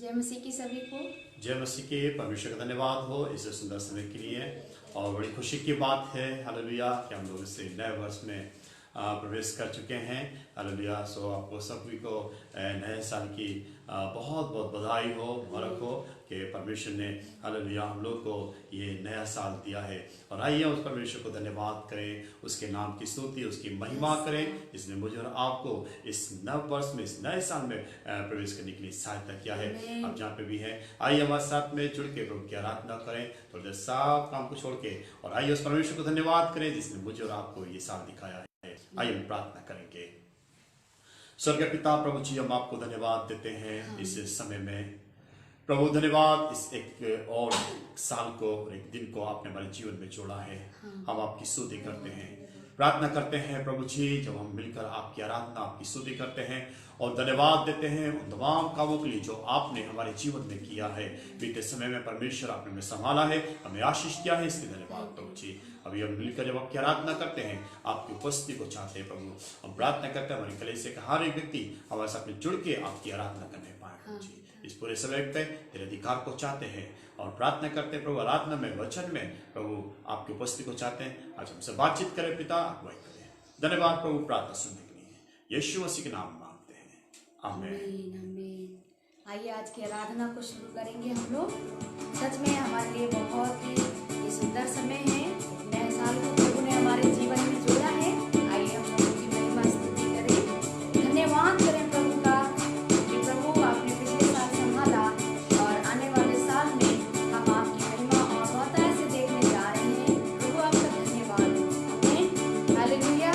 जय मसीह की सभी को। जय मसीह के। परमेश्वर का धन्यवाद हो इस सुंदर समय के लिए। और बड़ी खुशी की बात है हालेलुया कि हम लोग इसे नए वर्ष में प्रवेश कर चुके हैं। हालेलुया। सो आपको सभी को नए साल की बहुत बहुत बधाई हो, मुबारक हो कि परमेश्वर ने हालेलुया हम लोग को ये नया साल दिया है। और आइए उस परमेश्वर को धन्यवाद करें, उसके नाम की स्तुति, उसकी महिमा करें जिसने मुझे और आपको इस नव वर्ष में, इस नए साल में प्रवेश करने के लिए सहायता किया है। आप जहाँ पे भी हैं आइए हमारे साथ में जुड़ के प्रभु की आराधना करें, थोड़ी देर सब काम को छोड़ के, और आइए उस परमेश्वर को धन्यवाद करें जिसने मुझे और आपको ये साल दिखाया है। आइए हम प्रार्थना करेंगे। स्वर्गीय पिता प्रभु जी, हम आपको धन्यवाद देते हैं इस समय में। प्रभु धन्यवाद इस एक और साल को, एक दिन को आपने हमारे जीवन में जोड़ा है। हम आपकी स्तुति करते हैं, प्रार्थना करते हैं प्रभु जी, जब हम मिलकर आपकी आराधना, आपकी स्तुति करते हैं और धन्यवाद देते हैं उन तमाम कामों के लिए जो आपने हमारे जीवन में किया है। बीते समय में परमेश्वर आपने हमें संभाला है, हमें आशीष किया है, इसके धन्यवाद प्रभु जी। अभी हम मिलकर जब आपकी आराधना करते हैं, आपकी उपस्थिति को चाहते हैं प्रभु, हम प्रार्थना करते हैं हमारे कलीसिया का हर एक व्यक्ति हमारे साथ में जुड़ के आपकी आराधना करने पाए प्रभु जी। इस पूरे समय पे तेरे अधिकार को चाहते हैं और प्रार्थना करते हैं प्रभु, आराधना में, वचन में प्रभु आपकी उपस्थिति को चाहते हैं। आज हमसे बातचीत करें पिता, अगुवाई करें। धन्यवाद प्रभु प्रार्थना सुनने के लिए, यीशु मसीह के नाम में मांगते हैं, आमीन। आमीन। आइए आज की आराधना को शुरू करेंगे हम लोग। सच में हमारे लिए बहुत ही ये सुंदर समय है। नए साल को प्रभु ने हमारे जीवन में जोड़ा है। आइए हम प्रभु की महिमा स्तुति करें, धन्यवाद करें प्रभु का कि प्रभु आपने पिछले साल संभाला और आने वाले साल में हम आपकी महिमा और बहुतायत से देखने जा रहे हैं। प्रभु आपका धन्यवाद हो। हालेलुया।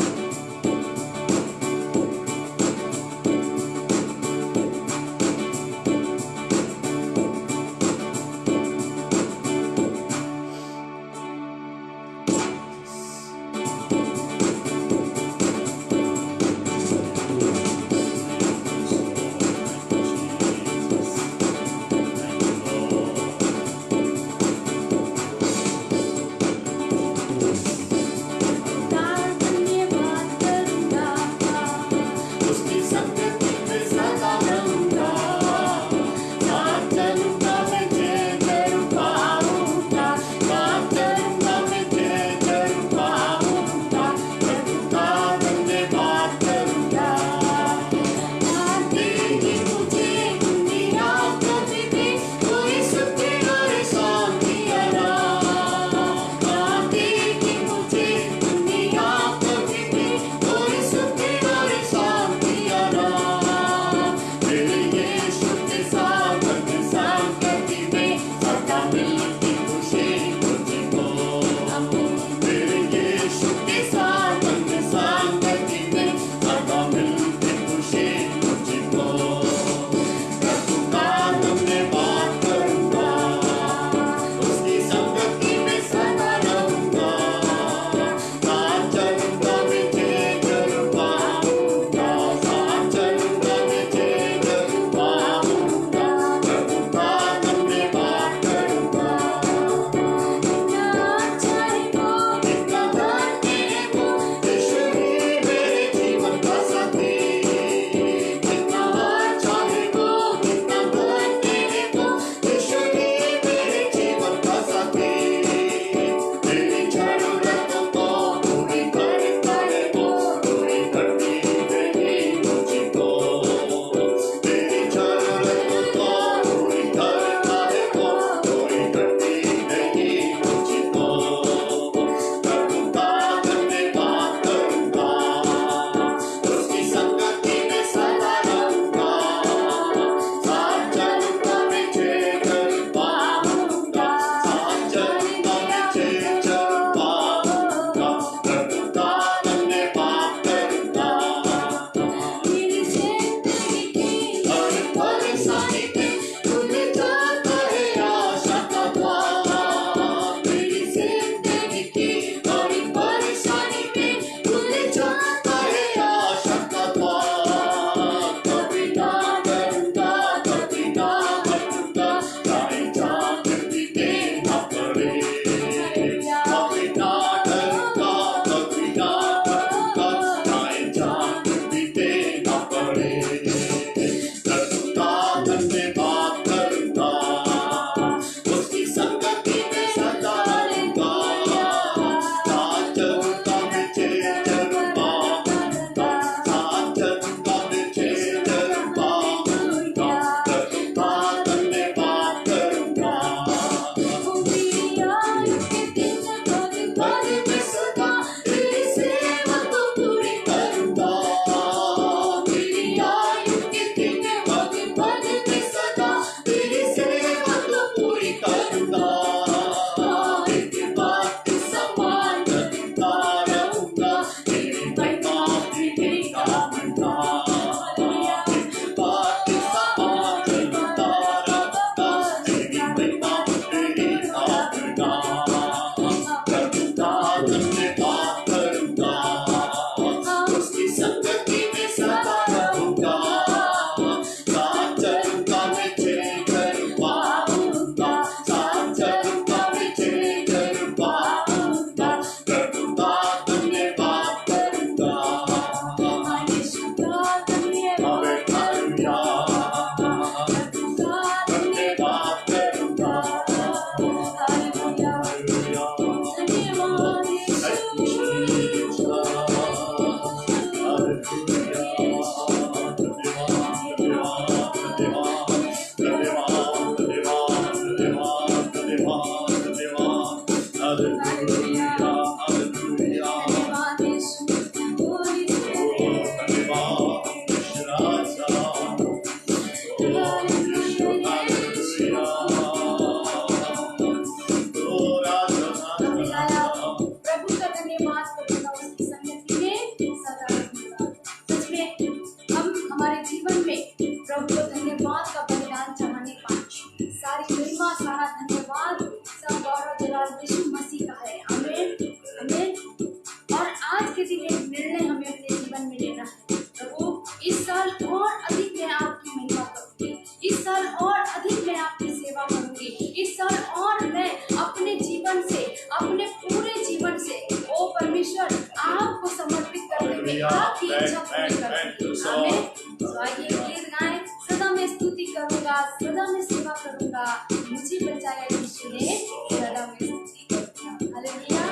करूंगा, सदा मैं सेवा करूंगा, मुझे बचाया यीशु ने, सदा मैं स्तुति करूंगा। हालेलुया।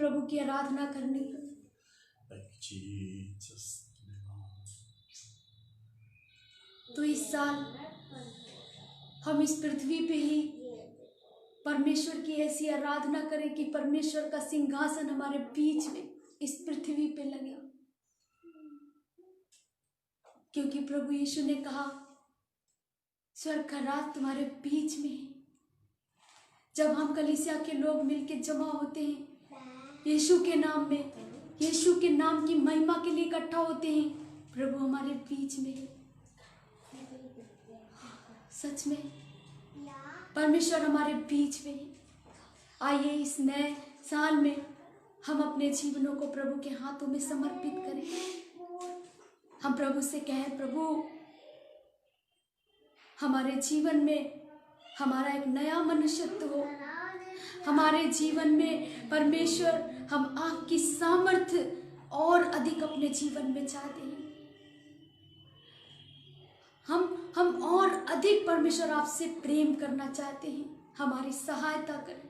प्रभु की आराधना करने को। Jesus. तो इस साल हम इस पृथ्वी पे ही परमेश्वर की ऐसी आराधना करें कि परमेश्वर का सिंहासन हमारे बीच में इस पृथ्वी पे लगे, क्योंकि प्रभु यीशु ने कहा स्वर्ग का राज तुम्हारे बीच में है। जब हम कलीसिया के लोग मिलके जमा होते हैं यीशु के नाम में, यीशु के नाम की महिमा के लिए इकट्ठा होते हैं, प्रभु हमारे बीच में है। सच में परमेश्वर हमारे बीच में है। आइए इस नए साल में हम अपने जीवनों को प्रभु के हाथों में समर्पित करें। हम प्रभु से कहें, प्रभु हमारे जीवन में हमारा एक नया मनुष्यत्व हो। हमारे जीवन में परमेश्वर हम आपकी सामर्थ्य और अधिक अपने जीवन में चाहते हैं। हम और अधिक परमेश्वर आपसे प्रेम करना चाहते हैं। हमारी सहायता करें।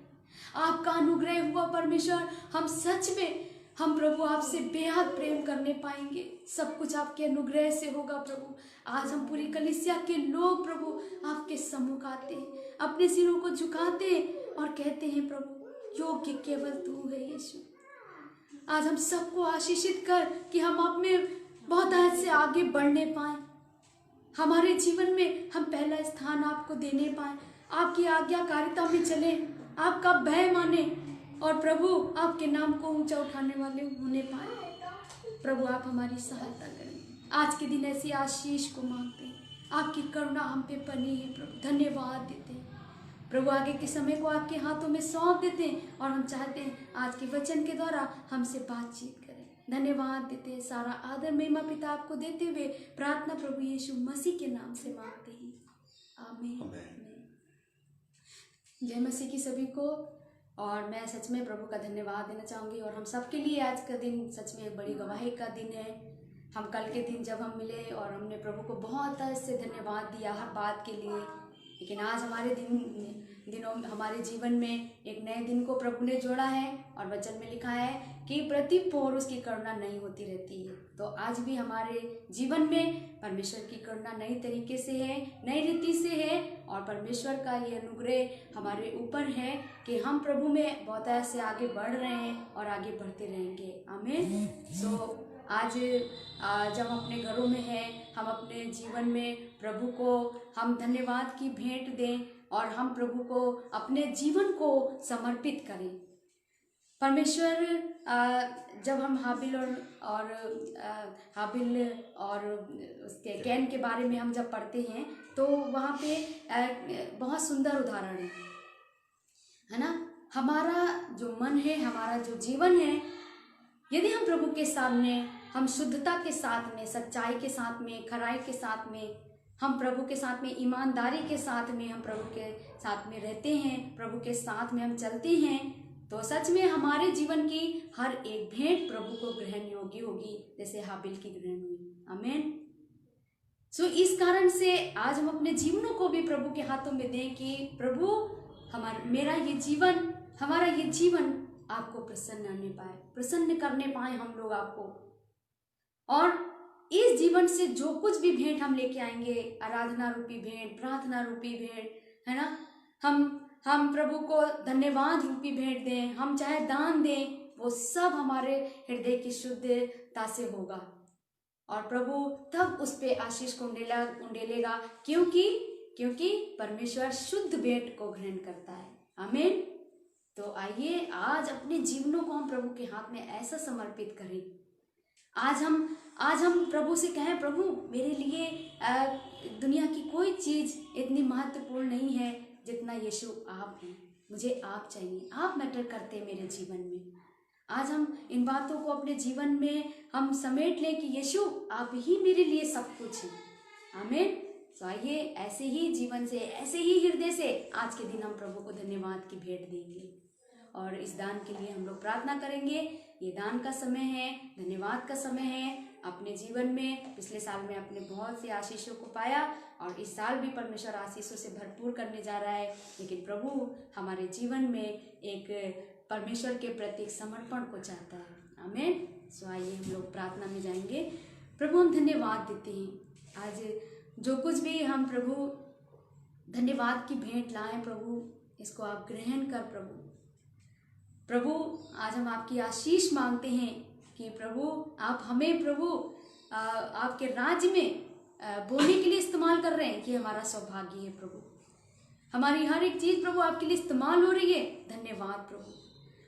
आपका अनुग्रह हुआ परमेश्वर, हम सच में हम प्रभु आपसे बेहद प्रेम करने पाएंगे। सब कुछ आपके अनुग्रह से होगा प्रभु। आज हम पूरी कलीसिया के लोग प्रभु आपके सम्मुख आते हैं, अपने सिरों को झुकाते हैं और कहते हैं प्रभु योग्य केवल तू है यीशु। आज हम सबको आशीषित कर कि हम आप में बहुत ऐसे आगे बढ़ने पाए, हमारे जीवन में हम पहला स्थान आपको देने पाए, आपकी आज्ञाकारिता में चले, आपका भय माने और प्रभु आपके नाम को ऊंचा उठाने वाले होने पाए। प्रभु आप हमारी सहायता करें। आज के दिन ऐसी आशीष को मांगते हैं, आपकी करुणा हम पे बनी है प्रभु। धन्यवाद देते हैं प्रभु। आगे के समय को आपके हाथों में सौंप देते हैं और हम चाहते हैं आज के वचन के द्वारा हमसे बातचीत करें। धन्यवाद देते हैं। सारा आदर महिमा पिता आपको देते हुए प्रार्थना प्रभु यीशु मसीह के नाम से मांगते हैं, आमीन। जय मसीह की सभी को। और मैं सच में प्रभु का धन्यवाद देना चाहूँगी। और हम सबके लिए आज का दिन सच में एक बड़ी गवाही का दिन है। हम कल के दिन जब हम मिले और हमने प्रभु को बहुत ऐसे धन्यवाद दिया हर बात के लिए, लेकिन आज हमारे दिनों हमारे जीवन में एक नए दिन को प्रभु ने जोड़ा है और वचन में लिखा है कि प्रति पौर उसकी करुणा नई होती रहती है। तो आज भी हमारे जीवन में परमेश्वर की करुणा नई तरीके से है, नई रीति से है और परमेश्वर का ये अनुग्रह हमारे ऊपर है कि हम प्रभु में बहुत ऐसे आगे बढ़ रहे हैं और आगे बढ़ते रहेंगे, आमीन। सो आज जब हम अपने घरों में हैं, हम अपने जीवन में प्रभु को हम धन्यवाद की भेंट दें और हम प्रभु को अपने जीवन को समर्पित करें। परमेश्वर जब हम हाबिल और उसके कैन के बारे में हम जब पढ़ते हैं तो वहाँ पे बहुत सुंदर उदाहरण है ना। हमारा जो मन है, हमारा जो जीवन है, यदि हम प्रभु के सामने हम शुद्धता के साथ में, सच्चाई के साथ में, खराई के साथ में, हम प्रभु के साथ में ईमानदारी के साथ में हम प्रभु के साथ में रहते हैं, प्रभु के साथ में हम चलते हैं, तो सच में हमारे जीवन की हर एक भेंट प्रभु को ग्रहण योग्य होगी, जैसे हाबिल की ग्रहण हुई, आमीन। सो इस कारण से आज हम अपने जीवनों को भी प्रभु के हाथों में दें कि प्रभु हमारा ये जीवन आपको प्रसन्न करने पाए हम लोग आपको। और इस जीवन से जो कुछ भी भेंट हम लेके आएंगे, आराधना रूपी भेंट, प्रार्थना रूपी भेंट, है ना, हम प्रभु को धन्यवाद रूपी भेंट दें, हम चाहे दान दें, वो सब हमारे हृदय की शुद्धता से होगा और प्रभु तब उस पे आशीष को उंडेलेगा, क्योंकि परमेश्वर शुद्ध भेंट को ग्रहण करता है, आमीन। तो आइए आज अपने जीवनों को हम प्रभु के हाथ में ऐसा समर्पित करें। आज हम प्रभु से कहें, प्रभु मेरे लिए दुनिया की कोई चीज़ इतनी महत्वपूर्ण नहीं है जितना यीशु आप हैं। मुझे आप चाहिए, आप मैटर करते हैं मेरे जीवन में। आज हम इन बातों को अपने जीवन में हम समेट लें कि यीशु आप ही मेरे लिए सब कुछ हैं, आमीन। तो आइए ऐसे ही जीवन से, ऐसे ही हृदय से आज के दिन हम प्रभु को धन्यवाद की भेंट देंगे और इस दान के लिए हम लोग प्रार्थना करेंगे। ये दान का समय है, धन्यवाद का समय है। अपने जीवन में पिछले साल में अपने बहुत से आशीषों को पाया और इस साल भी परमेश्वर आशीषों से भरपूर करने जा रहा है, लेकिन प्रभु हमारे जीवन में एक परमेश्वर के प्रति समर्पण को चाहता है। आमीन। सो आइए हम लोग प्रार्थना में जाएंगे। प्रभु हम धन्यवाद देते हैं, आज जो कुछ भी हम प्रभु धन्यवाद की भेंट लाएं प्रभु, इसको आप ग्रहण कर प्रभु। आज हम आपकी आशीष मांगते हैं कि प्रभु आप हमें प्रभु आपके राज्य में बोलने के लिए इस्तेमाल कर रहे हैं, कि हमारा सौभाग्य है प्रभु। हमारी हर एक चीज प्रभु आपके लिए इस्तेमाल हो रही है, धन्यवाद प्रभु।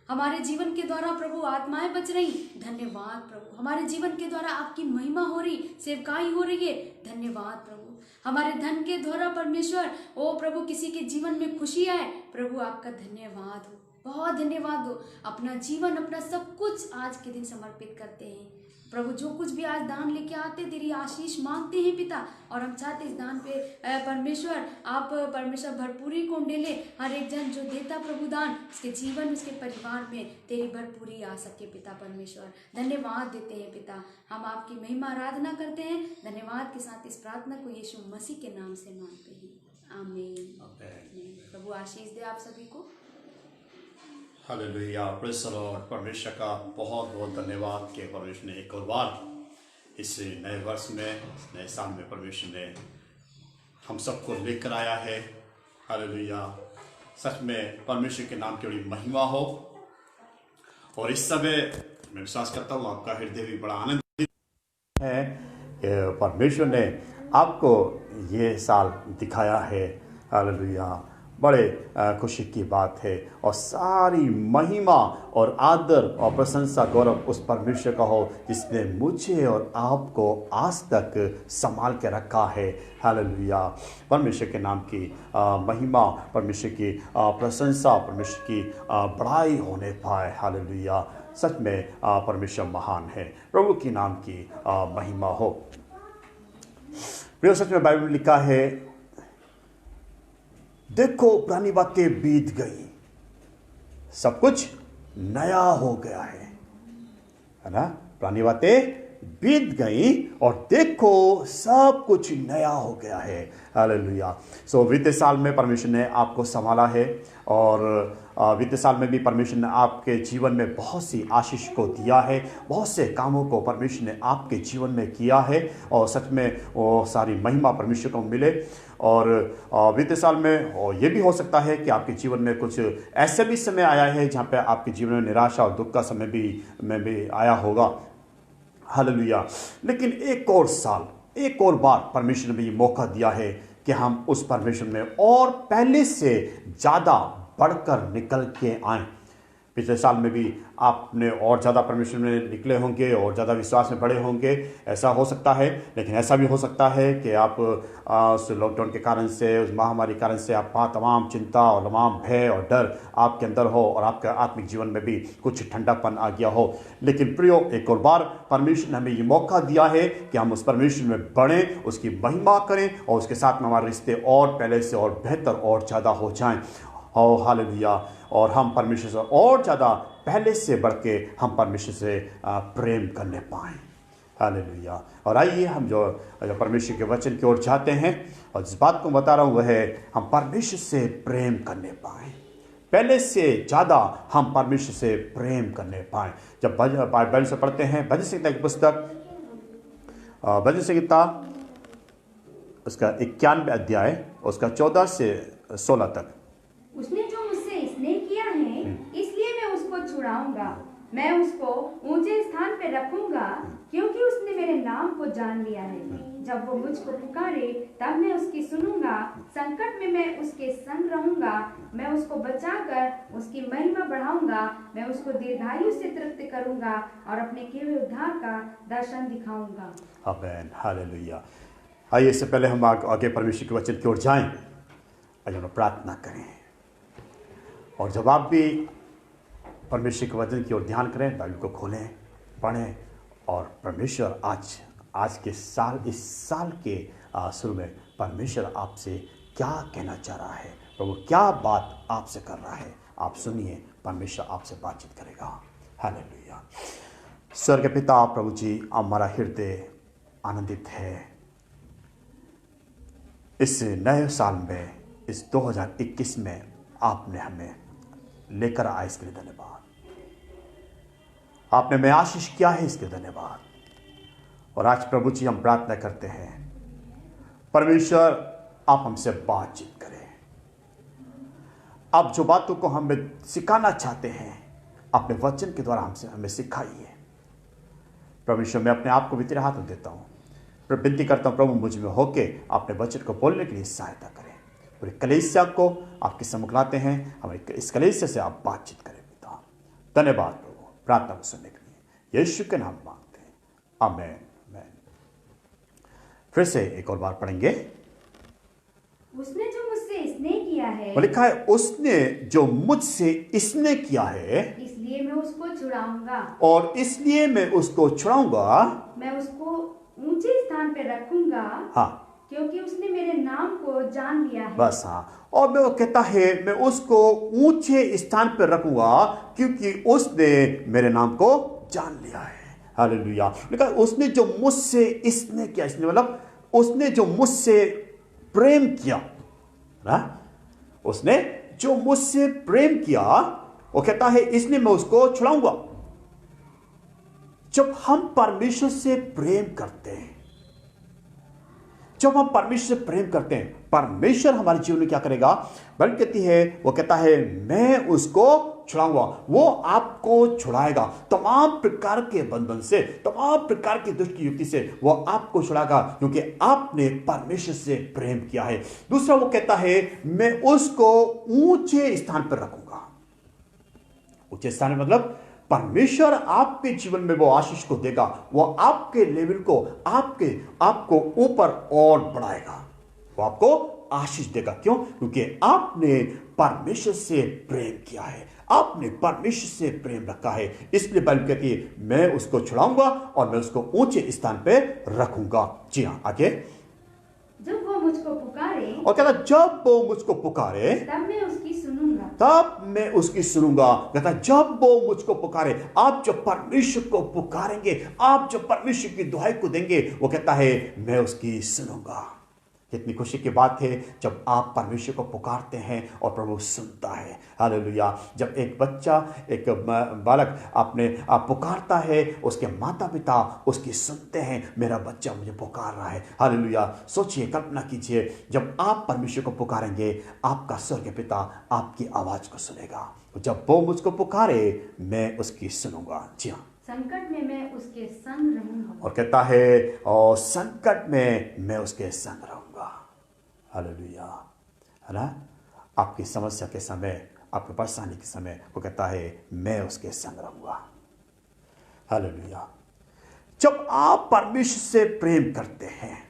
हमारे जीवन के द्वारा प्रभु आत्माएं बच रही, धन्यवाद प्रभु। हमारे जीवन के द्वारा आपकी महिमा हो रही, सेवकाई हो रही है, धन्यवाद प्रभु। हमारे धन के द्वारा परमेश्वर ओ प्रभु किसी के जीवन में खुशी आए, प्रभु आपका धन्यवाद हो, बहुत धन्यवाद हो। अपना जीवन अपना सब कुछ आज के दिन समर्पित करते हैं प्रभु। जो कुछ भी आज दान लेके आते तेरी आशीष मांगते हैं पिता, और हम चाहते इस दान पे परमेश्वर आप परमेश्वर भरपूरी को ले ले। हर एक जन जो देता प्रभु दान, उसके जीवन उसके परिवार में तेरी भरपूरी आ सके पिता परमेश्वर। धन्यवाद देते हैं पिता, हम आपकी महिमा आराधना करते हैं। धन्यवाद के साथ इस प्रार्थना को यीशु मसीह के नाम से मांगते हैं, आमीन। प्रभु आशीष दे आप सभी को। Hallelujah, praise the Lord. परमेश्वर का बहुत बहुत धन्यवाद कि परमेश्वर ने एक और बार इस नए वर्ष में, नए साल में परमेश्वर ने हम सबको लेकर आया है। हालेलुया, सच में परमेश्वर के नाम की बड़ी महिमा हो। और इस समय मैं विश्वास करता हूँ आपका हृदय भी बड़ा आनंदित है कि परमेश्वर ने आपको ये साल दिखाया है। हालेलुया, बड़े खुशी की बात है। और सारी महिमा और आदर और प्रशंसा गौरव उस परमेश्वर का हो जिसने मुझे और आपको आज तक संभाल के रखा है। हालेलुया, परमेश्वर के नाम की महिमा, परमेश्वर की प्रशंसा, परमेश्वर की बड़ाई होने पाए। हालेलुया, सच में परमेश्वर महान है। प्रभु के नाम की महिमा हो। प्रिय, सच में बाइबल में लिखा है, देखो पुरानी बातें बीत गई, सब कुछ नया हो गया है ना। पुरानी बातें बीत गई और देखो सब कुछ नया हो गया है। हालेलुया। सो बीते साल में परमेश्वर ने आपको संभाला है, और बीते साल में भी परमेश्वर ने आपके जीवन में बहुत सी आशीष को दिया है। बहुत से कामों को परमेश्वर ने आपके जीवन में किया है, और सच में वो सारी महिमा परमेश्वर को मिले। और बीते साल में और ये भी हो सकता है कि आपके जीवन में कुछ ऐसे भी समय आया है जहाँ पे आपके जीवन में निराशा और दुख का समय भी आया होगा। हालेलुया, लेकिन एक और साल, एक और बार परमेश्वर ने भी मौका दिया है कि हम उस परमेश्वर में और पहले से ज़्यादा बढ़कर निकल के आएँ। पिछले साल में भी आपने और ज़्यादा परमेश्वर में निकले होंगे और ज़्यादा विश्वास में बढ़े होंगे, ऐसा हो सकता है। लेकिन ऐसा भी हो सकता है कि आप उस लॉकडाउन के कारण से, उस महामारी के कारण से आप तमाम चिंता और तमाम भय और डर आपके अंदर हो, और आपके आत्मिक जीवन में भी कुछ ठंडापन आ गया हो। लेकिन प्रियो, एक और बार परमेश्वर ने हमें ये मौका दिया है कि हम उस परमेश्वर में बढ़ें, उसकी महिमा करें, और उसके साथ में हमारे रिश्ते और पहले से और बेहतर और ज़्यादा हो जाएँ। और हालेलुया, और हम परमेश्वर से और ज़्यादा पहले से बढ़ के हम परमेश्वर से प्रेम करने पाएँ। हालेलुया। और आइए हम जो परमेश्वर के वचन की ओर जाते हैं, और जिस बात को बता रहा हूँ वह है हम परमेश्वर से प्रेम करने पाएँ, पहले से ज़्यादा हम परमेश्वर से प्रेम करने पाएँ। जब बाइबल से पढ़ते हैं भजन संहिता की पुस्तक, भजन संहिता उसका 91 अध्याय, उसका 14 से 16 तक। उसने जो मुझसे स्नेह किया है, इसलिए मैं उसको छुड़ाऊंगा, मैं उसको ऊंचे स्थान पे रखूंगा, क्योंकि उसने मेरे नाम को जान लिया है। जब वो मुझको पुकारे तब मैं उसकी सुनूंगा, संकट में मैं उसके संग रहूंगा, मैं उसको बचाकर उसकी महिमा बढ़ाऊंगा, मैं उसको दीर्घायु से तृप्त करूंगा और अपने किए हुए उद्धार का दर्शन दिखाऊंगा। आमीन, हालेलुया। आइए, इससे पहले हम आगे परमेश्वर के वचन की ओर जाएं, आइए हम प्रार्थना करें। और जब आप भी परमेश्वर के वचन की ओर ध्यान करें, बाइबल को खोलें, पढ़ें, और परमेश्वर आज के साल, इस साल के शुरू में परमेश्वर आपसे क्या कहना चाह रहा है, प्रभु क्या बात आपसे कर रहा है, आप सुनिए, परमेश्वर आपसे बातचीत करेगा। हालेलुया। स्वर्ग पिता प्रभु जी, हमारा हृदय आनंदित है इस नए साल में, इस 2021 में आपने हमें लेकर आए, इसके लिए धन्यवाद। आपने मैं आशीष किया है, इसके लिए धन्यवाद। और आज प्रभु जी हम प्रार्थना करते हैं, परमेश्वर आप हमसे बातचीत करें। आप जो बातों को हमें सिखाना चाहते हैं अपने वचन के द्वारा हमसे हमें सिखाइए। परमेश्वर मैं अपने आप को भी तेरे हाथ में देता हूँ, विनती करता हूँ प्रभु मुझ में होके अपने वचन को बोलने के लिए सहायता करें। पूरे कलीसिया को आपके सम्मुख लाते हैं, हमारे इस कलीसिया से आप बातचीत करें पिता। धन्यवाद प्रभु, प्रार्थना को सुनने के लिए यीशु के नाम मांगते हैं, आमीन। फिर से एक और बार पढ़ेंगे। उसने जो मुझसे स्नेह किया है, लिखा है उसने जो मुझसे स्नेह किया है, इसलिए मैं उसको छुड़ाऊंगा, और इसलिए मैं उसको छुड़ाऊंगा, मैं उसको ऊंचे स्थान पे रखूंगा। हाँ, क्योंकि उसने मेरे नाम को जान लिया है। बस हाँ, और मैं वो कहता है मैं उसको ऊंचे स्थान पर रखूंगा क्योंकि उसने मेरे नाम को जान लिया है। हालेलुया। लिखा उसने जो मुझसे स्नेह किया, इसने मतलब उसने जो मुझसे प्रेम किया ना, उसने जो मुझसे प्रेम किया, वो कहता है इसलिए मैं उसको छुड़ाऊंगा। जब हम परमेश्वर से प्रेम करते हैं, जब हम परमेश्वर से प्रेम करते हैं, परमेश्वर हमारे जीवन में क्या करेगा? बल्कि कहती है, वो कहता है मैं उसको छुड़ाऊंगा। वो आपको छुड़ाएगा तमाम प्रकार के बंधन से, तमाम प्रकार की दुष्ट युक्ति से वो आपको छुड़ाएगा क्योंकि आपने परमेश्वर से प्रेम किया है। दूसरा वो कहता है मैं उसको ऊंचे स्थान पर रखूंगा। ऊंचे स्थान मतलब परमेश्वर आपके जीवन में वो आशीष को देगा, वो आपके लेवल को आपको ऊपर और बढ़ाएगा, वो आपको आशीष देगा। क्यों? क्योंकि आपने परमेश्वर से प्रेम किया है, आपने परमेश्वर से प्रेम रखा है। इसलिए बाइबल कहती है मैं उसको छुड़ाऊंगा और मैं उसको ऊंचे स्थान पे रखूंगा। जी हाँ, आगे। जब वो मुझको पुकारे, और कहता जब वो मुझको पुकारे तब मैं उसकी सुनूंगा। तब मैं उसकी सुनूंगा। कहता जब वो मुझको पुकारे, आप जब परमेश्वर को पुकारेंगे, आप जब परमेश्वर की दुहाई को देंगे, वो कहता है मैं उसकी सुनूंगा। कितनी खुशी की बात है जब आप परमेश्वर को पुकारते हैं और प्रभु सुनता है। हालेलुया। जब एक बच्चा, एक बालक अपने आप पुकारता है, उसके माता पिता उसकी सुनते हैं, मेरा बच्चा मुझे पुकार रहा है। हालेलुया। सोचिए, कल्पना कीजिए, जब आप परमेश्वर को पुकारेंगे, आपका स्वर्गीय पिता आपकी आवाज को सुनेगा। जब वो मुझको पुकारे मैं उसकी सुनूंगा। जी हाँ, संकट में मैं उसके संग रहूंगा। और कहता है और संकट में मैं उसके संग रहूंगा। हालेलुया। है ना? आपकी समस्या के समय, आपके परेशानी के समय वो कहता है मैं उसके संग रहूंगा। हालेलुया। जब आप परमेश्वर से प्रेम करते हैं,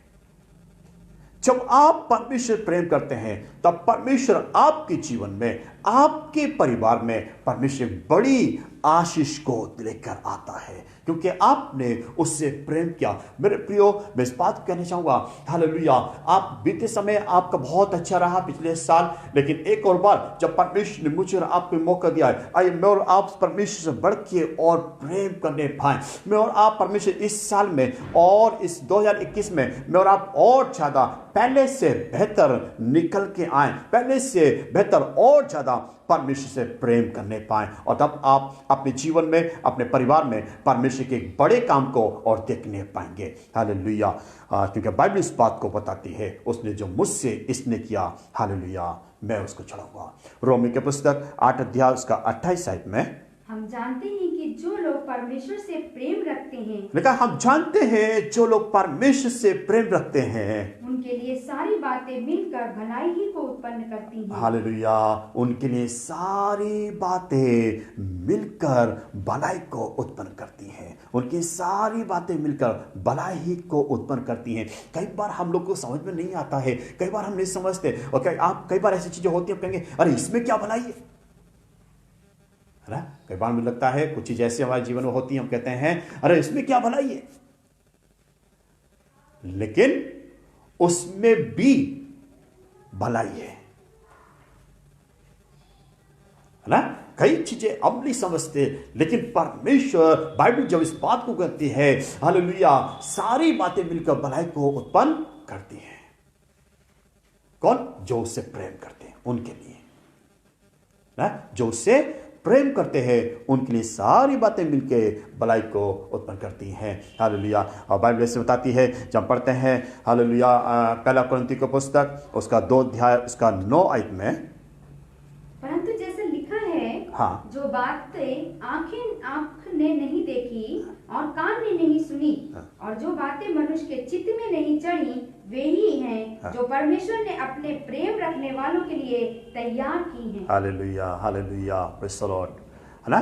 जब आप परमेश्वर प्रेम करते हैं, तब परमेश्वर आपके जीवन में, आपके परिवार में परमेश्वर बड़ी आशीष को लेकर आता है क्योंकि आपने उससे प्रेम किया। मेरे प्रियो, मैं इस बात को कहना चाहूंगा, हालेलुया, आप बीते समय आपका बहुत अच्छा रहा पिछले साल, लेकिन एक और बार जब परमेश्वर ने मुझे और आपको मौका दिया है, आइए मैं और आप परमेश्वर से बढ़ के और प्रेम करने पाए। मैं और आप परमेश्वर इस साल में और इस 2021 में मैं और आप और ज्यादा पहले से बेहतर निकल के आए, पहले से बेहतर और ज्यादा परमेश्वर से प्रेम करने पाए, और तब आप अपने जीवन में, अपने परिवार में परमेश्वर के एक बड़े काम को और देखने पाएंगे। हालेलुया। क्योंकि बाइबल इस बात को बताती है, उसने जो मुझसे इसने किया, हालेलुया, मैं उसको छुड़ाऊंगा। रोमी के पुस्तक 8 अध्याय उसका 28 आयत में हम जानते हैं कि जो लोग परमेश्वर से प्रेम रखते हैं, लेकिन हम जानते हैं जो लोग परमेश्वर से प्रेम रखते हैं, उनके लिए सारी बातें मिलकर भलाई ही को उत्पन्न करती हैं। हालेलुया, उनके लिए सारी बातें मिलकर भलाई को उत्पन्न करती हैं, उनकी सारी बातें मिलकर भलाई ही को उत्पन्न करती हैं। कई बार हम लोग को समझ में नहीं आता है, कई बार हम नहीं समझते, और कई बार ऐसी चीजें होती हैं, कहेंगे अरे इसमें क्या भलाई है ना? कई बार मुझे लगता है कुछ चीजें ऐसे हमारे जीवन में होती हैं, हम कहते हैं अरे इसमें क्या भलाई है, लेकिन उसमें भी भलाई है ना? कई चीजें हम नहीं समझते, लेकिन परमेश्वर, बाइबल जब इस बात को कहती है, हालेलुया, सारी बातें मिलकर भलाई को उत्पन्न करती हैं। कौन? जो उससे प्रेम करते हैं उनके लिए। ना, जो उससे प्रेम करते हैं उनके लिए सारी बातें मिलके भलाई को उत्पन्न करती हैं। हालेलुया। और बाइबल से बताती है, जब पढ़ते हैं हालेलुया पहला कुरिन्थियों की पुस्तक उसका 2 अध्याय उसका 9 आयत में, परंतु जैसे लिखा है, हाँ, जो बातें आंख ने नहीं देखी और कान ने नहीं सुनी, और जो बातें मनुष्य के चित्त में नहीं चढ़ी, वे ही हैं जो परमेश्वर ने अपने प्रेम रखने वालों के लिए तैयार की हैं। Hallelujah, hallelujah, praise the Lord. है ना,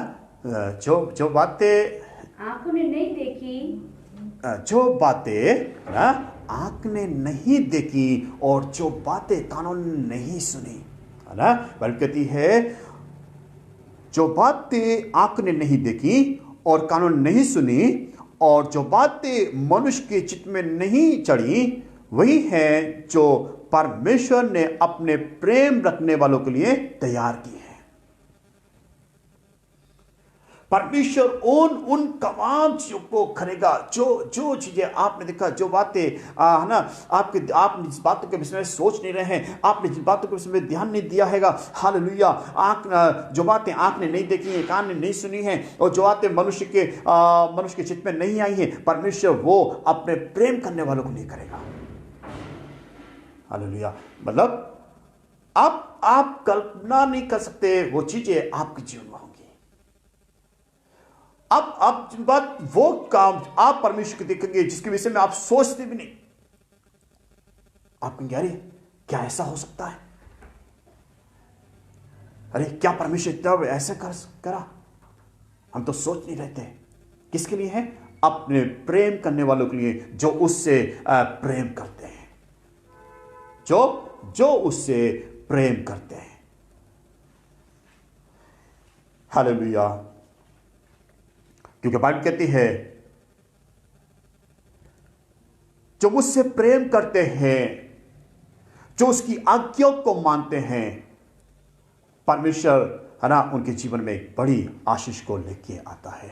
जो बातें आंखों ने नहीं देखी, जो बातें ना आंख ने नहीं देखी और जो बातें कानों ने नहीं सुनी, है ना, बल्कि कहती है जो बातें आंख ने नहीं देखी और कानों ने नहीं सुनी और जो बातें मनुष्य के चित्त में नहीं चढ़ी, वही है जो परमेश्वर ने अपने प्रेम रखने वालों के लिए तैयार की है। परमेश्वर उन तमाम चीजों को करेगा जो चीजें आपने देखा, जो बातें है ना, आपने जिस बातों के विषय में सोच नहीं रहे हैं, आपने जिन बातों के विषय में ध्यान नहीं दिया हैगा, हालेलुया, जो बातें आंख ने नहीं देखी हैं, कान ने नहीं सुनी हैं और जो बातें मनुष्य के चित्त में नहीं आई हैं, परमेश्वर वो अपने प्रेम करने वालों को नहीं करेगा। हालेलुया। मतलब आप कल्पना नहीं कर सकते वो चीजें आपके जीवन में होंगी। अब बात वो काम आप परमेश्वर को देखेंगे जिसके विषय में आप सोचते भी नहीं। आप कहेंगे, अरे क्या ऐसा हो सकता है, अरे क्या परमेश्वर तब ऐसा करा, हम तो सोच नहीं रहते। किसके लिए है? अपने प्रेम करने वालों के लिए, जो उससे प्रेम करते हैं, जो उससे प्रेम करते हैं। हालेलुया। क्योंकि बाइबल कहती है जो मुझसे प्रेम करते हैं, जो उसकी आज्ञा को मानते हैं, परमेश्वर है ना उनके जीवन में एक बड़ी आशीष को लेके आता है।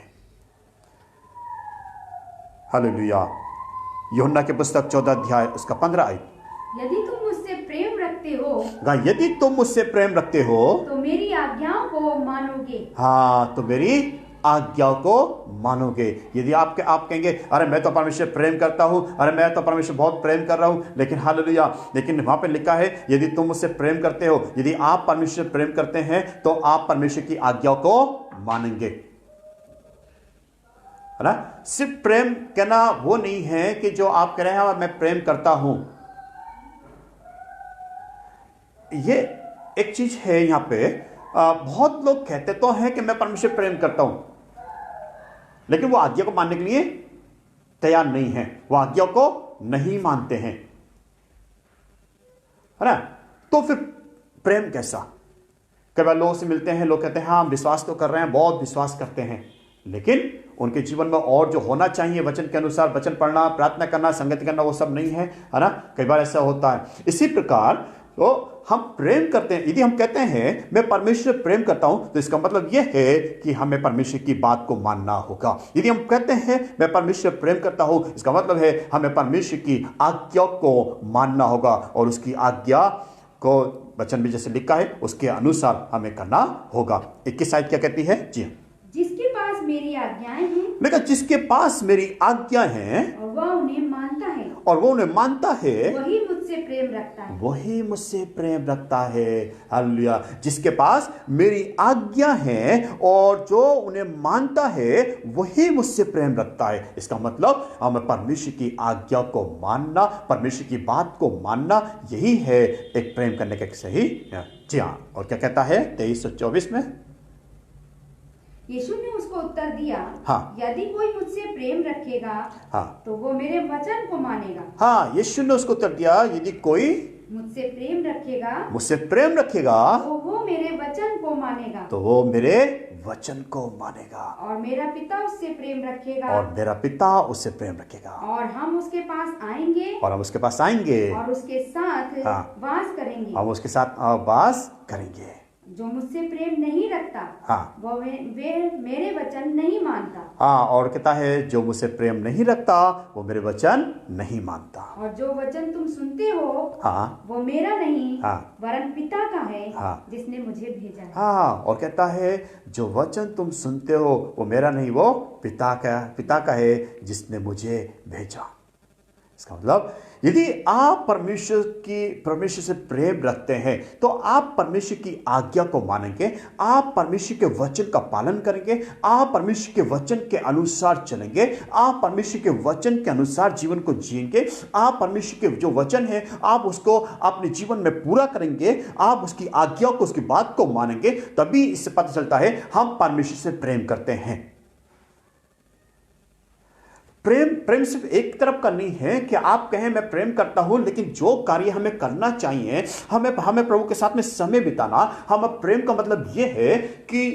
हालेलुया। यूहन्ना की पुस्तक 14 अध्याय उसका 15 आयत, यदि तुम मुझसे प्रेम रखते हो, यदि तुम मुझसे प्रेम रखते हो तो मेरी आज्ञाओं को मानोगे। हाँ, तो मेरी आज्ञा को मानोगे। यदि आप कहेंगे, अरे मैं तो परमेश्वर प्रेम करता हूं, अरे मैं तो परमेश्वर बहुत प्रेम कर रहा हूं, लेकिन हालेलुया, लेकिन वहां पे लिखा है यदि तुम मुझसे प्रेम करते हो, यदि आप परमेश्वर प्रेम करते हैं तो आप परमेश्वर की आज्ञा को मानेंगे। है ना? सिर्फ प्रेम कहना वो नहीं है कि जो आप कह रहे हैं मैं प्रेम करता हूं। ये एक चीज है यहां पे, बहुत लोग कहते तो हैं कि मैं परमेश्वर प्रेम करता हूं, लेकिन वो आज्ञा को मानने के लिए तैयार नहीं है, वो आज्ञा को नहीं मानते हैं, है ना? तो फिर प्रेम कैसा? कई बार लोगों से मिलते हैं, लोग कहते हैं हाँ विश्वास तो कर रहे हैं, बहुत विश्वास करते हैं, लेकिन उनके जीवन में और जो होना चाहिए वचन के अनुसार, वचन पढ़ना, प्रार्थना करना, संगति करना, वो सब नहीं है ना? कई बार ऐसा होता है। इसी प्रकार तो हम प्रेम करते हैं। यदि हम कहते हैं मैं परमेश्वर प्रेम करता हूं, तो इसका मतलब यह है कि हमें परमेश्वर की बात को मानना होगा। यदि हम कहते हैं मैं परमेश्वर प्रेम करता हूं, इसका मतलब है हमें परमेश्वर की आज्ञा को मानना होगा और उसकी आज्ञा को वचन में जैसे लिखा है उसके अनुसार हमें करना होगा। 21 आयत क्या कहती है? जी, जिसके पास मेरी आज्ञाएं हैं, लेकिन जिसके पास मेरी आज्ञा हैं और वह उन्हें मानता है, वही मुझसे प्रेम रखता है, वही मुझसे प्रेम रखता है। हालेलुया। जिसके पास मेरी आज्ञा है और जो उन्हें मानता है वही मुझसे प्रेम रखता है। इसका मतलब हमें परमेश्वर की आज्ञा को मानना, परमेश्वर की बात को मानना, यही है एक प्रेम करने का सही। जी हाँ। और क्या कहता है 23:24 में? यीशु ने उसको उत्तर दिया, हाँ, यदि कोई मुझसे प्रेम रखेगा, हाँ, तो वो मेरे वचन को मानेगा। हाँ, यीशु ने उसको उत्तर दिया, यदि कोई मुझसे प्रेम रखेगा, तो वो मेरे वचन को मानेगा, और मेरा पिता उससे प्रेम रखेगा, और हम उसके पास आएंगे, और उसके साथ वास करेंगे। जो मुझसे प्रेम नहीं रखता हाँ। वे मेरे वचन नहीं मानता। हाँ, और कहता है जो मुझसे प्रेम नहीं रखता वो मेरे वचन नहीं मानता। और जो वचन तुम सुनते हो हाँ, वो मेरा नहीं हाँ। वरन पिता का है हाँ। जिसने मुझे भेजा है। हाँ, और कहता है जो वचन तुम सुनते हो वो मेरा नहीं, वो पिता का है जिसने मुझे भेजा। इसका मतलब यदि आप परमेश्वर से प्रेम रखते हैं तो आप परमेश्वर की आज्ञा को मानेंगे, आप परमेश्वर के वचन का पालन करेंगे, आप परमेश्वर के वचन के अनुसार चलेंगे, आप परमेश्वर के वचन के अनुसार जीवन को जिएंगे, आप परमेश्वर के जो वचन है आप उसको अपने जीवन में पूरा करेंगे, आप उसकी आज्ञा को, उसकी बात को मानेंगे, तभी इससे पता चलता है हम परमेश्वर से प्रेम करते हैं। प्रेम सिर्फ एक तरफ का नहीं है कि आप कहें मैं प्रेम करता हूं, लेकिन जो कार्य हमें करना चाहिए, हमें प्रभु के साथ में समय बिताना, हम प्रेम का मतलब यह है कि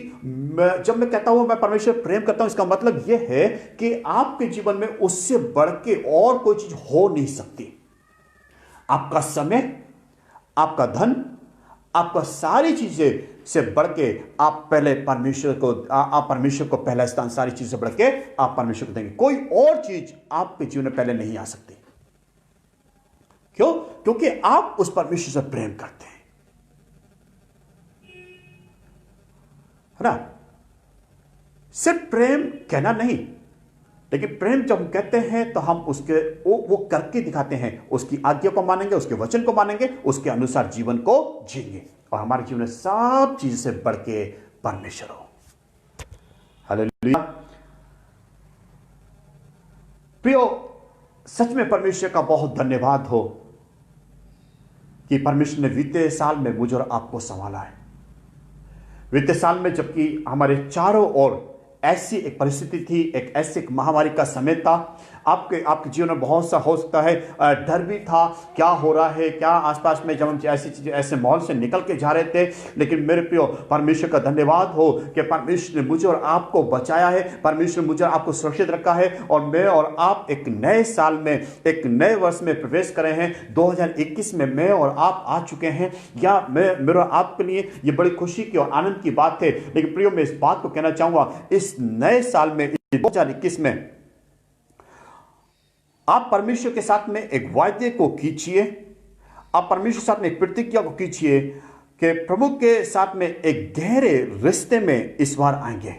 जब मैं कहता हूं मैं परमेश्वर प्रेम करता हूं, इसका मतलब यह है कि आपके जीवन में उससे बढ़ के और कोई चीज हो नहीं सकती। आपका समय, आपका धन, आपका सारी चीजें से बढ़ के आप परमेश्वर को पहला स्थान, सारी चीज से बढ़ के आप परमेश्वर को देंगे। कोई और चीज आपके जीवन में पहले नहीं आ सकती। क्यों? क्योंकि आप उस परमेश्वर से प्रेम करते हैं, है ना? सिर्फ प्रेम कहना नहीं, लेकिन प्रेम जब हम कहते हैं तो हम उसके वो करके दिखाते हैं, उसकी आज्ञा को मानेंगे, उसके वचन को मानेंगे, उसके अनुसार जीवन को जिएंगे, और हमारे जीवन में सब चीज से बढ़ के परमेश्वर हो। हालेलुया। प्रियो, सच में परमेश्वर का बहुत धन्यवाद हो कि परमेश्वर ने बीते साल में मुझे और आपको संभाला है। बीते साल में जबकि हमारे चारों ओर ऐसी एक परिस्थिति थी, एक ऐसी एक महामारी का समय था, आपके जीवन में बहुत सा हो सकता है डर भी था, क्या हो रहा है, क्या आसपास में जब हम ऐसी चीजें, ऐसे माहौल से निकल के जा रहे थे। लेकिन मेरे प्रियो, परमेश्वर का धन्यवाद हो कि परमेश्वर ने मुझे और आपको बचाया है, परमेश्वर ने मुझे और आपको सुरक्षित रखा है, और मैं और आप एक नए साल में, एक नए वर्ष में प्रवेश करे हैं। 2021 में मैं और आप आ चुके हैं। या मेरे और आपके लिए ये बड़ी खुशी की और आनंद की बात है। लेकिन प्रियो, मैं इस बात को कहना चाहूंगा, इस नए साल में 2021 में आप परमेश्वर के साथ में एक वायदे को कीजिए, आप परमेश्वर के साथ में एक प्रतिज्ञा को कीजिए कि प्रभु के साथ में एक गहरे रिश्ते में इस बार आएंगे,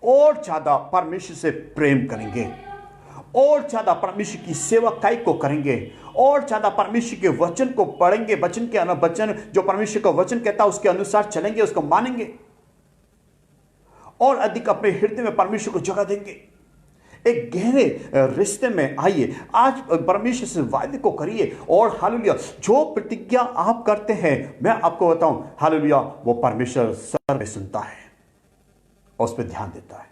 और ज्यादा परमेश्वर से प्रेम करेंगे, और ज्यादा परमेश्वर की सेवकाई को करेंगे, और ज्यादा परमेश्वर के वचन को पढ़ेंगे, वचन जो परमेश्वर का वचन कहता है उसके अनुसार चलेंगे, उसको मानेंगे, और अधिक अपने हृदय में परमेश्वर को जगह देंगे। एक गहरे रिश्ते में आइए, आज परमेश्वर से वायदे को करिए, और हालेलुया, जो प्रतिज्ञा आप करते हैं, मैं आपको बताऊं, हालेलुया, वो परमेश्वर स्वर्ग में सुनता है और उस पर ध्यान देता है।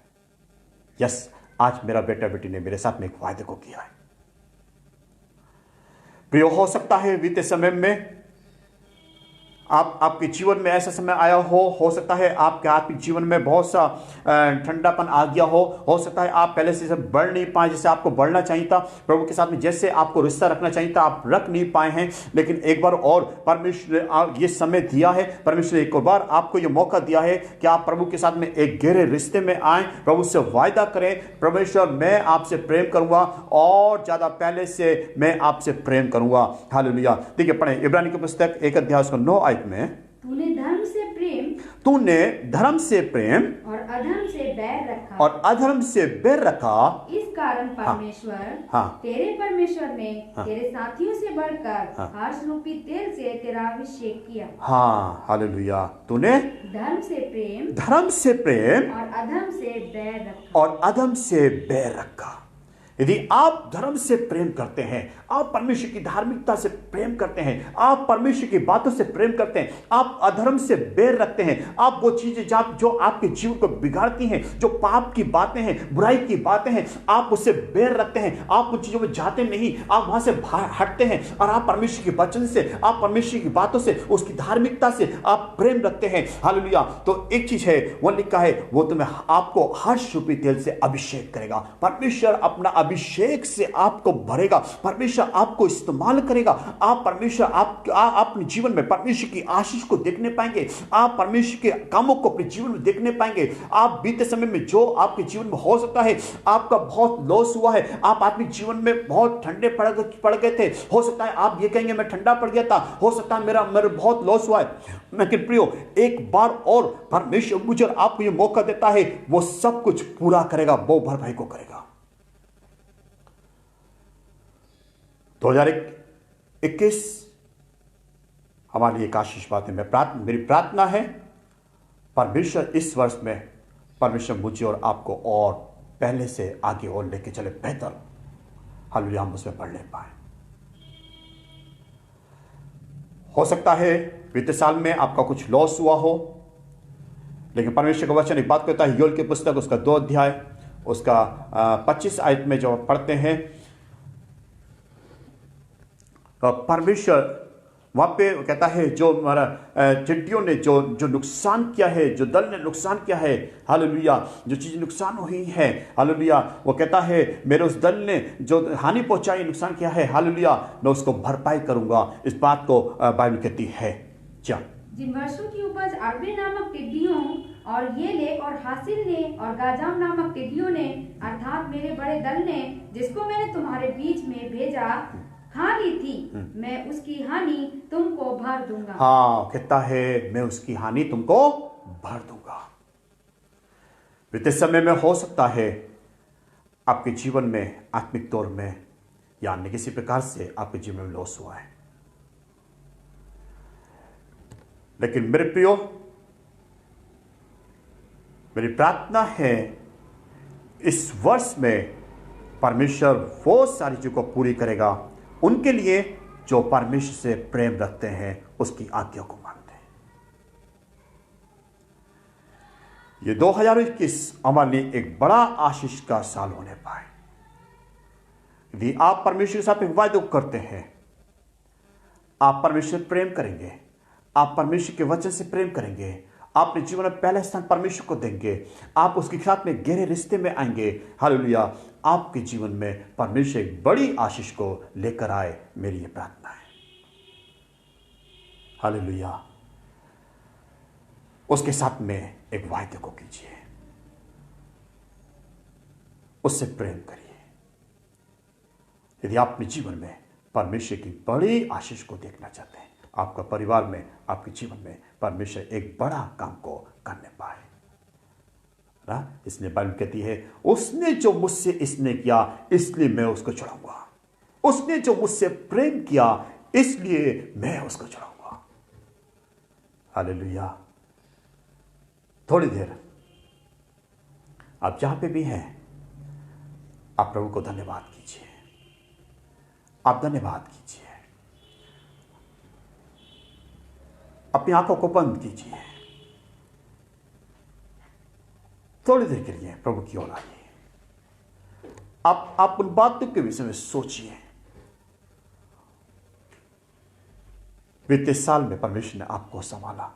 यस, आज मेरा बेटा बेटी ने मेरे साथ में एक वायदे को किया है। प्रिय, हो सकता है बीते समय में आपके जीवन में ऐसा समय आया हो सकता है आपके आत्मिक जीवन में बहुत सा ठंडापन आ गया हो सकता है आप पहले से बढ़ नहीं पाए जैसे आपको बढ़ना चाहिए था, प्रभु के साथ में जैसे आपको रिश्ता रखना चाहिए था आप रख नहीं पाए हैं। लेकिन एक बार और परमेश्वर ने ये समय दिया है, परमेश्वर ने एक और बार आपको ये मौका दिया है कि आप प्रभु के साथ में एक गहरे रिश्ते में आए, प्रभु से वायदा करें, परमेश्वर मैं आपसे प्रेम करूंगा और ज्यादा पहले से मैं आपसे प्रेम करूंगा। हालेलुया। देखिए, पढ़े इब्रानी की पुस्तक 1 अध्याय 9 आयत में, तूने धर्म से प्रेम और अधर्म से बैर रखा, इस कारण हाँ, तेरे परमेश्वर ने तेरे साथियों से बढ़कर हर्ष रूपी तेल से तेरा अभिषेक किया। हाँ, हालेलुया। तूने धर्म से प्रेम और अधर्म से बैर रखा। यदि आप धर्म से प्रेम करते हैं, आप परमेश्वर की धार्मिकता से प्रेम करते हैं, आप परमेश्वर की बातों से प्रेम करते हैं, आप अधर्म से बैर रखते हैं, आप वो चीजें जो आपके जीवन को बिगाड़ती हैं, जो पाप की बातें हैं, बुराई की बातें हैं, आप उससे बैर रखते हैं, आप उन चीजों में जाते नहीं, आप वहां से हटते हैं और आप परमेश्वर के वचन से, आप परमेश्वर की बातों से, उसकी धार्मिकता से आप प्रेम रखते हैं। हालेलुया। तो एक चीज है, वो लिखा है, वो तुम्हें आपको हर्ष रूपी तेल से अभिषेक करेगा। परमेश्वर अपना अभिषेक से आपको भरेगा, परमेश्वर आपको इस्तेमाल करेगा। आप परमेश्वर अपने जीवन में परमेश्वर की आशीष को देखने पाएंगे, आप परमेश्वर के कामों को अपने जीवन में देखने पाएंगे। आप बीते समय में जो आपके जीवन में हो सकता है आपका बहुत लॉस हुआ है, आप आत्मिक जीवन में बहुत ठंडे पड़ गए थे, हो सकता है आप ये कहेंगे मैं ठंडा पड़ गया था, हो सकता है मेरा बहुत लॉस हुआ है। लेकिन प्रियो, एक बार और परमेश्वर मुझे और आपको ये मौका देता है, वो सब कुछ पूरा करेगा, वो भरपाई को करेगा। 2021 हमारे लिए एक आशीष बात है। मेरी प्रार्थना है परमेश्वर इस वर्ष में परमेश्वर मुझे और आपको और पहले से आगे और लेके चले, बेहतर हालेलुया हम उसमें पढ़ ले पाए। हो सकता है बीते साल में आपका कुछ लॉस हुआ हो, लेकिन परमेश्वर का वचन एक बात कहता है, योएल की पुस्तक उसका 2 अध्याय उसका 25 आयत में जो पढ़ते हैं, परमेश्वर वहां पे कहता है जो हमारा चिट्टियों ने जो नुकसान किया है, जो दल ने नुकसान किया है, हालेलुया, जो चीज नुकसान हुई है, हालेलुया, वो कहता है मेरे उस दल ने जो हानि पहुंचाई, नुकसान किया है, हालेलुया, मैं उसको भरपाई करूंगा। इस बात को बाइबल कहती है। जिन वर्षों की उपज अरबे नामक टिड्डियों और ये ले और हासिल ने और गाजाम नामक टिड्डियों ने, अर्थात मेरे बड़े दल ने, जिसको मैंने तुम्हारे बीच में भेजा, हानि थी, मैं उसकी हानि तुमको भर दूंगा। हाँ, कहता है मैं उसकी हानि तुमको भर दूंगा। बीते समय में हो सकता है आपके जीवन में आत्मिक तौर में या अन्य किसी प्रकार से आपके जीवन में लॉस हुआ है, लेकिन मेरे प्रियो, मेरी प्रार्थना है इस वर्ष में परमेश्वर वो सारी चीजों को पूरी करेगा उनके लिए जो परमेश्वर से प्रेम रखते हैं, उसकी आज्ञा को मानते हैं। ये 2021 हमारे लिए एक बड़ा आशीष का साल होने पाए। यदि आप परमेश्वर के साथ एक वायदा करते हैं, आप परमेश्वर से प्रेम करेंगे, आप परमेश्वर के वचन से प्रेम करेंगे, आप अपने जीवन में पहला स्थान परमेश्वर को देंगे, आप उसके साथ में गहरे रिश्ते में आएंगे, हालेलुया, आपके जीवन में परमेश्वर एक बड़ी आशीष को लेकर आए। मेरी ये प्रार्थना है, हालेलुया। उसके साथ में एक वायदे को कीजिए, उससे प्रेम करिए। यदि आप अपने जीवन में परमेश्वर की बड़ी आशीष को देखना चाहते हैं, आपका परिवार में, आपके जीवन में परमेश्वर एक बड़ा काम को करने पाए ना, इसलिए बाइबल कहती है उसने जो मुझसे इसने किया इसलिए मैं उसको चढ़ाऊंगा, उसने जो मुझसे प्रेम किया इसलिए मैं उसको चढ़ाऊंगा। हालेलुया। थोड़ी देर आप जहां पे भी हैं, आप प्रभु को धन्यवाद कीजिए, आप धन्यवाद कीजिए, अपनी आंखों को बंद कीजिए, थोड़ी देर के लिए प्रभु की ओर आइए। आप उन बातों के विषय में सोचिए। बीते साल में परमेश्वर ने आपको संभाला,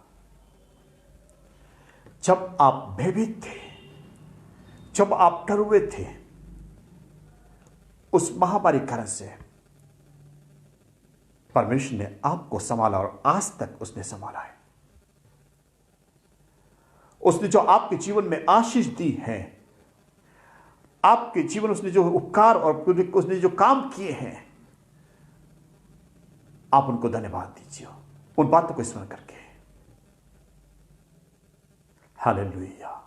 जब आप भयभीत थे, जब आप डरे हुए थे उस महामारी कारण से, परमेश्वर ने आपको संभाला और आज तक उसने संभाला है। उसने जो आपके जीवन में आशीष दी है, आपके जीवन उसने जो उपकार और उसने जो काम किए हैं, आप उनको धन्यवाद दीजिए उन बातों को स्मरण करके। हालेलुया।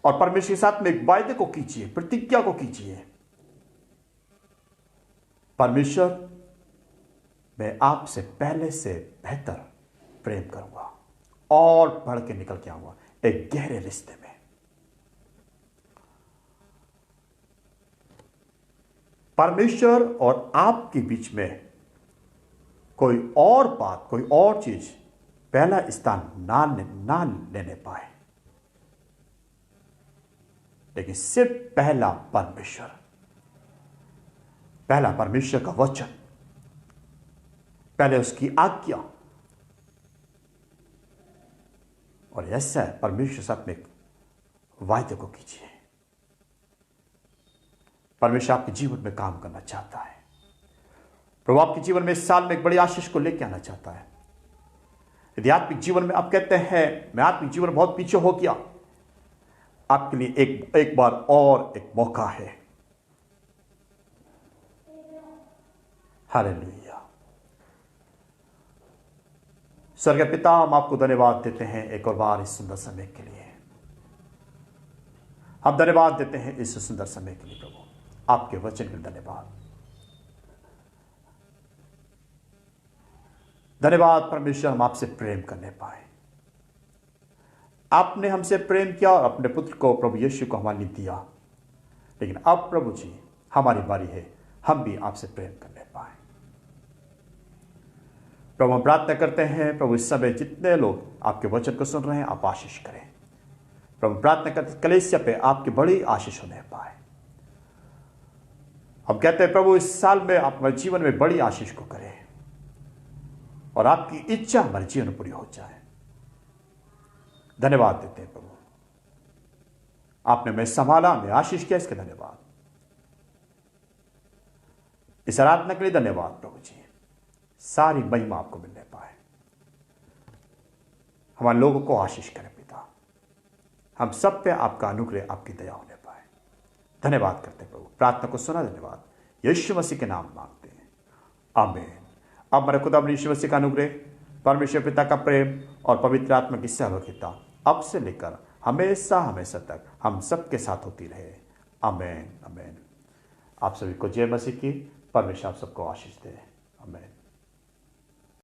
और परमेश्वर के साथ में एक वायदे को कीजिए, प्रतिज्ञा को कीजिए, परमेश्वर मैं आपसे पहले से बेहतर प्रेम करूंगा और बढ़ के निकल के आऊंगा एक गहरे रिश्ते में। परमेश्वर और आपके बीच में कोई और बात, कोई और चीज पहला स्थान ना लेने पाए, लेकिन सिर्फ पहला परमेश्वर का वचन, पहले उसकी आज्ञा, और ऐसा परमेश्वर साथ में वायदे को कीजिए। परमेश्वर आपके जीवन में काम करना चाहता है। प्रभु आपके जीवन में इस साल में एक बड़ी आशीष को लेकर आना चाहता है। यदि आत्मिक जीवन में आप कहते हैं मैं आत्मिक जीवन बहुत पीछे हो गया, आपके लिए एक बार और एक मौका है। हालेलुया। स्वर्गीय पिता, हम आपको धन्यवाद देते हैं एक और बार इस सुंदर समय के लिए। हम धन्यवाद देते हैं इस सुंदर समय के लिए प्रभु, आपके वचन के लिए धन्यवाद। धन्यवाद परमेश्वर, हम आपसे प्रेम करने पाए। आपने हमसे प्रेम किया और अपने पुत्र को प्रभु यीशु को हमारे लिए दिया, लेकिन अब प्रभु जी हमारी बारी है, हम भी आपसे प्रेम करने पाए। प्रभु हम प्रार्थना करते हैं प्रभु इस समय जितने लोग आपके वचन को सुन रहे हैं आप आशीष करें। प्रभु प्रार्थना करते कलीसिया पे आपकी बड़ी आशीष होने पाए। हम कहते हैं प्रभु इस साल में आप हमारे जीवन में बड़ी आशीष को करें और आपकी इच्छा हमारे जीवन में पूरी हो जाए। धन्यवाद देते हैं प्रभु, आपने मैं संभाला, मैं आशीष किया, इसके धन्यवाद। इस आराधना के लिए धन्यवाद प्रभु जी, सारी महिमा आपको मिलने पाए। हमारे लोगों को आशीष करें पिता, हम सब पे आपका अनुग्रह, आपकी दया होने पाए। धन्यवाद करते हैं प्रभु, प्रार्थना को सुना। धन्यवाद, यीशु मसीह के नाम मांगते हैं, आमीन। अब हमारे खुदा यीशु मसीह का अनुग्रह, परमेश्वर पिता का प्रेम और पवित्र आत्मा की सहभागिता अब से लेकर हमेशा हमेशा तक हम सबके साथ होती रहे। आमीन आमीन। आप सभी को जय मसीह की। परमेश्वर आप सबको आशीष दे। आमीन।